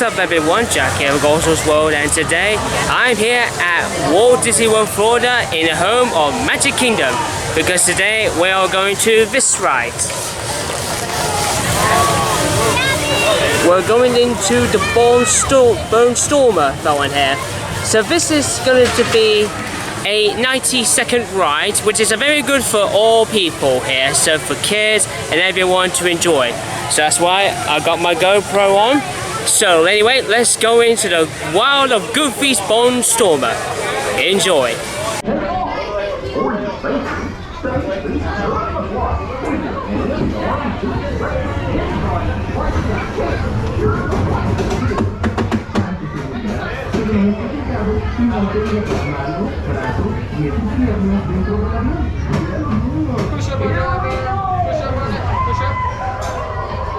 up everyone, Jack here with Gold's World, and today I'm here at Walt Disney World, Florida in the home of Magic Kingdom, because today we are going to this ride. We're going into the Barnstormer, that one here. So this is going to be a 90-second ride, which is very good for all people here, so for kids and everyone to enjoy. So that's why I got my GoPro on. So anyway, let's go into the wild of Goofy's Barnstormer. Enjoy.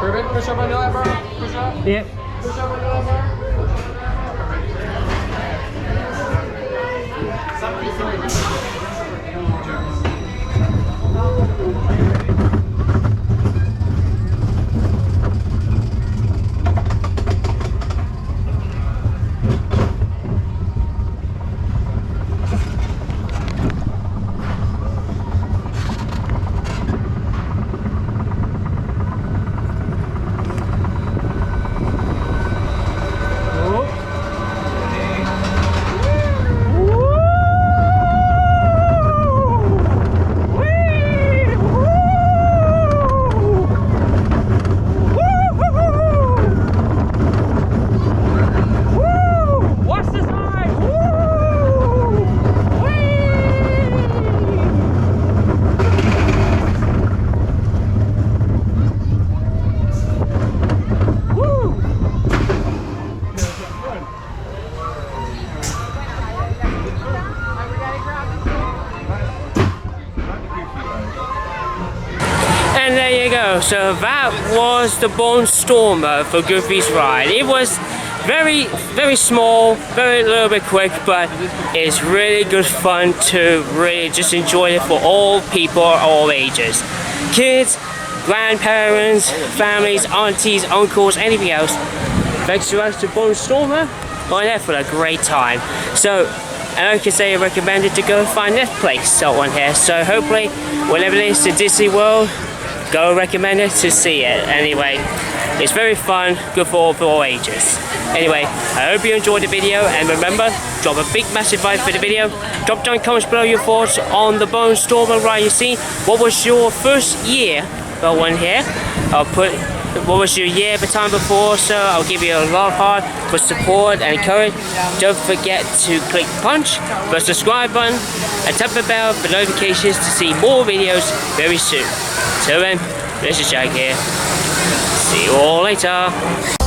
Perfect. Push up on the lever. Push up. Yep. Push up on the lever. And there you go. So that was the Barnstormer for Goofy's ride. It was very small, very little bit quick, but it's really good fun to really just enjoy it for all people, all ages. Kids, grandparents, families, aunties, uncles, anything else. Thanks to us to Barnstormer, we're there for a great time. So, and I can say I recommend it to go find that place, that one here. So hopefully, whenever it is to Disney World, go recommend it to see it. Anyway, it's very fun, good for all ages. Anyway, I hope you enjoyed the video, and remember, drop a big massive like for the video. Drop down comments below your thoughts on the Barnstormer ride you see. What was your first year? That one here. I'll put what was your year the time before, so I'll give you a lot of heart for support and encourage. Don't forget to click punch the subscribe button and tap the bell for notifications to see more videos very soon. Till then, this is Jack here. See you all later.